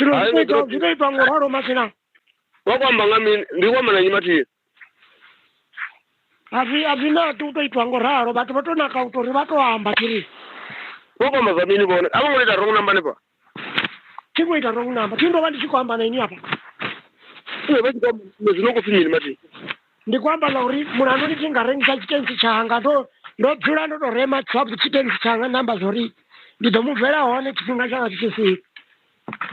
chiro zvinoitwa ngoraro masina wakwamba ngami ndikwamba nanyimati hazvinati utoitwa ngoraro vatu vatonaka utori vatoamba tiri wakwamba vamini vone avongoita wrong number nepa chikuita wrong number chindova ndichikwamba naini apa zvinokufimini mati ndikwamba lauri munhu anoti tingarengesa chitenzi changa ndobvira ndotorema tswa chitenzi changa namba zori ndidomubverawo nechipinga changa chichisii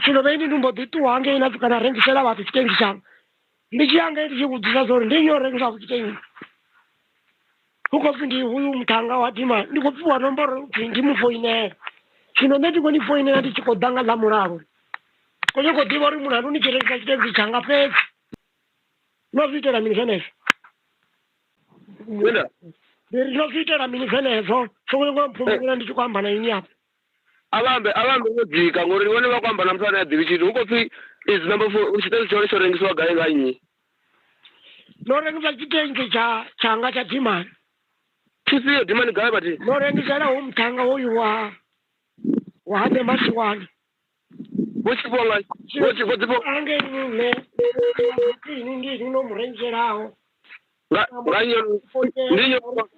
chino veini ndimbodhituwange inati kana rengisera vatu chitenzi changa ndichiyange ndichikudzisa zori ndinyorengesa kuchitenzi ukopi ndi uyu mutanga watima ndikupiwa nomboro kuti ndimufoinera chino ndetikondifoinera ndichikodhanga lamuraro konyekodhiva uri munhu anonicherengesa chitenzi changa pesi nozviitira mini zvenezvo ndinozviitira mini zvenezvo sokunyengompumurira ndichikwamba naini apa avambe vodzika ngori vone vakwamba na mutana yadzivi chiti ukopi izi number 4 chitenzi chone chorengeswa gai ngainyi norengesa chitenzi changa chadhimani chisiyo dhimani gai pati norengeserawo mutanga uyu wahane masiwani vochiponga ange ini ndinomurengeserawo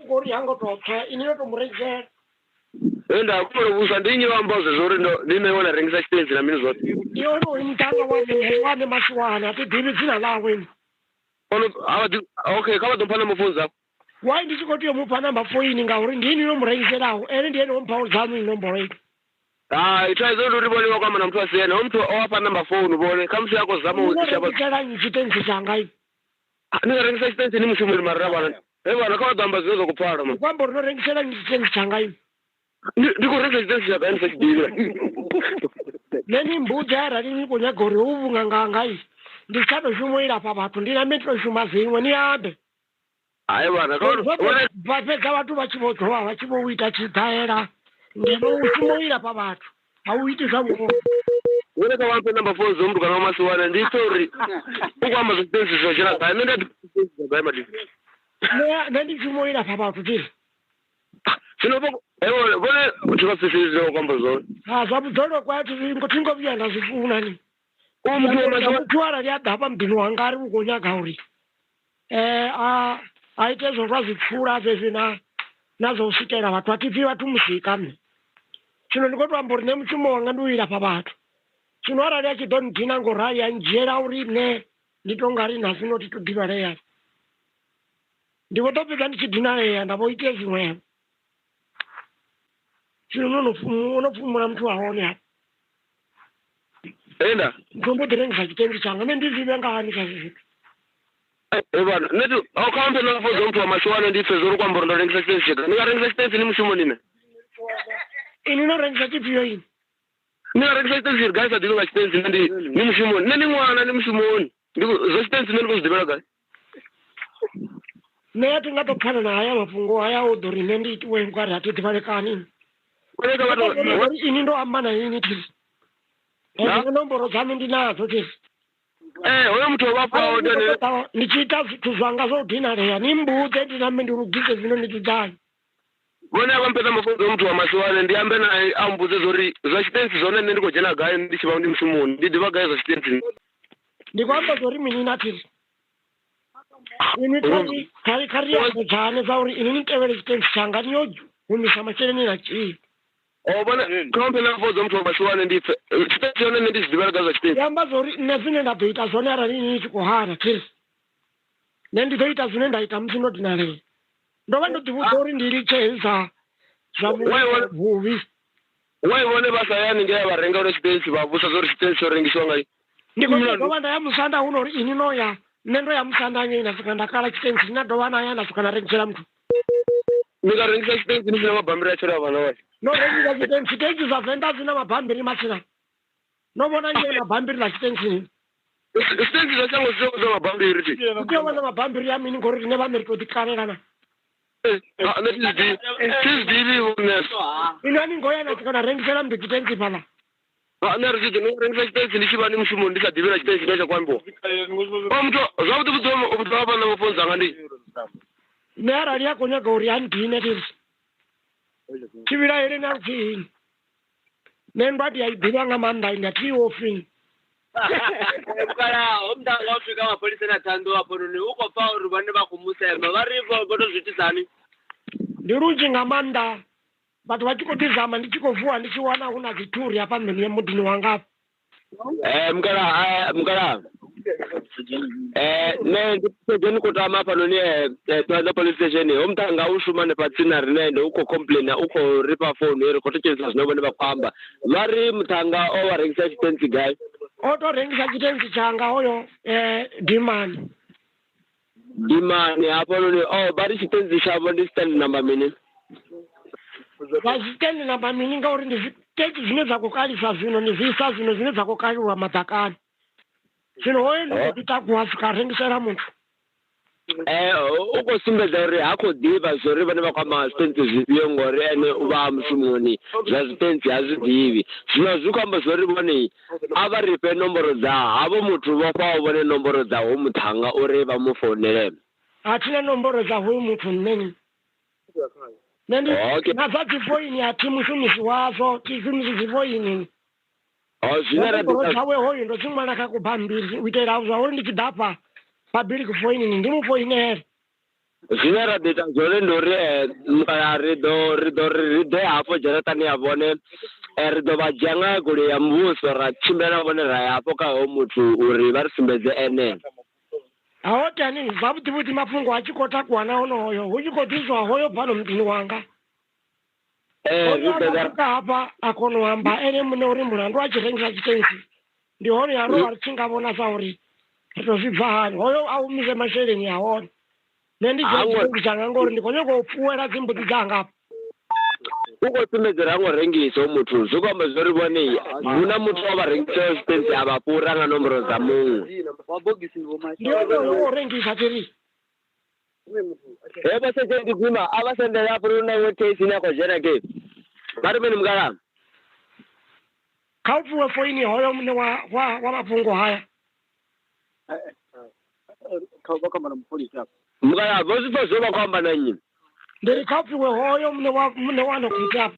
uri yangototsva ini notomurengera enda kumorovusa ndinyivamboze zori ndineona rengesa chitenzi namini zoti iwonouri mutanga wane masiwani atidhimi dzina laweni okay kavadompa namafonzi ako wai ndichikotiyo mupa namba 4 ini ngauri ndini nomurengeserawo ene ndiye nomupawo zamu inomboro ino taizondo ribone wakwamba na mtu asiyena omuntu owapa namba 4 unubone kamusi yako zamuuicheranyi chitenzi changai ndingarengesa chitenzi nimushumuri marira bana bana kawadamba zizo kupara ma kwamba unorengeseranyi chitenzi changai ndikurengesa chitenzi chakai ndisachidira neni mbudzi ararimi kunyagori uvungangangai ndichatoshumuira pavatu ndinametitoshuma zimwe niyambe hayi bana vapedza vatu vachivodzowa vachivouita chidhaera ndinoushumuira pavatu hauiti zvamuo woneka wampe namba 4 zomuntu kana wamasiwana nditori ukwamba zvitenzi zvochera gai nendatigai mati nendichumuira pavatu tiri zvinopo vone tikasisirirewo kwamba zvone zvamudzoro kwati tingovyanda zvifunani mutuara riadhapa mubhini wanga ari kukonyagauri aite zvova zvipfuura zvezvi nazvousvikira vatu vatibvi vatumuzika mne chino ndikotwambori nemuchumo wanga ndiuira pavatu chinorari achidonidhina ngorai anjera uri ne nditongari nhasi noti tudhina reya ndikotopedza ndichidhina reya ndavoite zvimwevo chino unopfumura mutu waone apa enda ndombodhirengesa chitenzi changa mendizive ngaanika zvizitu vana neti aukambe nakafoza mutu wamashuwana ndife zori kwamboro ndorengesa chitenzi chega ndingarengesa chitenzi nimushumo nine ini norengesa chipfiyo ini ndingarengesa chitenzi chiri gai sadhivinga chitenzi nimushumoni neni mwana nimushumoni zochitenzi nendikuzvidhivira gai neya tingatopfana nahaya mafungo aya odhori nendiitiwe ngwari hatidhivanekanini ini ndoamba naini tiri nomboro dzami ndinadzo tiri uyo mutu wavapawo ndichiita zvithu zvanga zvodhina reya nimbudze ndinambe ndirugise zvino ndichidai vone avampedza mafunzo omutu wamasiwane ndiyambe naye ambudze zori zvachitenzi zvone nendikojena gai ndichiva ndi mushumoni ndidhiva gai zvachitenzi ndikwamba zori mini natiri ini kari yangu dzane zauri ini nitevere chitenzi changa ndinohumisa macheneni nachii vone kaumpe nakafoza omutu wamasiwane ndife chitenzi chone nendizvidhivira gai zvachitenzi yamba zori nezvine ndabdoita zvone arari ini ndichikuhara tiri nendizoita zvine ndaita musinodhinarei ndova ndodhivuza uri ndiri cheza zvamuvhuvi waivone basa yani ngeyavarenga uri chitenzi vavusa zori chitenzi chorengiswa ngai ndikondova ndayamusanda unori ini noya nendo yamusanda anyeina saka ndakala chitenzi ndinadova nayana saka ndarengisera mutu ndikarengisa chitenzi nisina mabhambiri achora vana vai norengisa chitenzi chitenzi zvavhenda zvina mabhambiri masina novona nyei mabhambiri lachitenzini chitenzi zvachango zvisokuza mabhambiri ti utiovana mabhambiri yamini ngori rine vameritotikarerana inani ngoyana tikanarengisera mntu chitenzi pala nerengisa chitenzi ndichiva nemushumo ndisadhivira chitenzi chino chakwambiwa omutu zvakuti kuti vapana mafonzi anga ndii nearari yakonyaga uri handine tiri chivira here nakuchiini nendwati yaibhiranga mandai ndatiofini Mukala umtanga ufika mapolisi na tando hapo ni uko pauri bane bakumusema varipo botozvitisani ndirunji ngamanda batu vachikotizama ndichikovhuwa ndichiwana kuna zvituri apa mheni yemudhini wanga mukala ne ndipejeni kutama pano ni twaza police station umtanga ushuma ne patsina rinende uko complain uko ripa phone iri kotochesa zvinobone bakwamba vari mutanga owarengisa Tshitentsi guy otorengesa Tshitentsi changa oyo dimani hapo ni bari Tshitentsi chavo ndi stand number mini vazitendi namba mini ngauri ndizvitendi zvine zvakukalisa zvino nezviisa zvino zvine zvakukaliwa madhakani zvino hoyo ndikotitakuwa zvikarengesera muntu ukosumbedza uri hakodiva zvori vane vakwama Tshitentsi zvipiyo ngori ene uva mushumoni zvazvitentsi hazvidivi zvino zvikwamba zvori vonei avaripe nomboro dzavo havo mutu vakwavo vone nomboro dzavo mutanga uri vamufonere hatina nomboro dzahoyo mutu neni nazvadzifoini hati mushumisi wazvo tishumisi dzifoini zvinarawe hoyo ndochimwana kakupa mbiri uitaira zvauri ndichidhapa pabhiri kufoini ndimufoine here zvinoratidza zvore ndori rido hapo jaratani yavone rido vajanga gule ya mvuso rachimbana vone rayapo kaho mutu uri varisumbedze ene haotani zvabuti buti mafungo achikota kuwana uno hoyo uchikotizwa hoyo pano mudhini wanga oyoaka hapa akonohamba ene mune uri mulandu achirengesa Tshitentsi ndihono yaro arichingamona sauri ritozvibva hani hoyo aumise mashereni yaona nendizvitentsi changangori ndikonyekopfuwera dzimbuti dzangapo ukotumedzera angorengisa mutu zvikwamba zvori vonei muna mutu wavarengisa Tshitentsi avapfuuranga nomboro dzamumwe ndioorengisa tiri vasechendizima avasendera apuruna wetesi nakojena ke vari meni mukala kaupfuwe foini hoyo mune wamafungo haya mukala vosipozova kwamba nanyi ndiri kaupfuwe hoyo mune wanokuita apa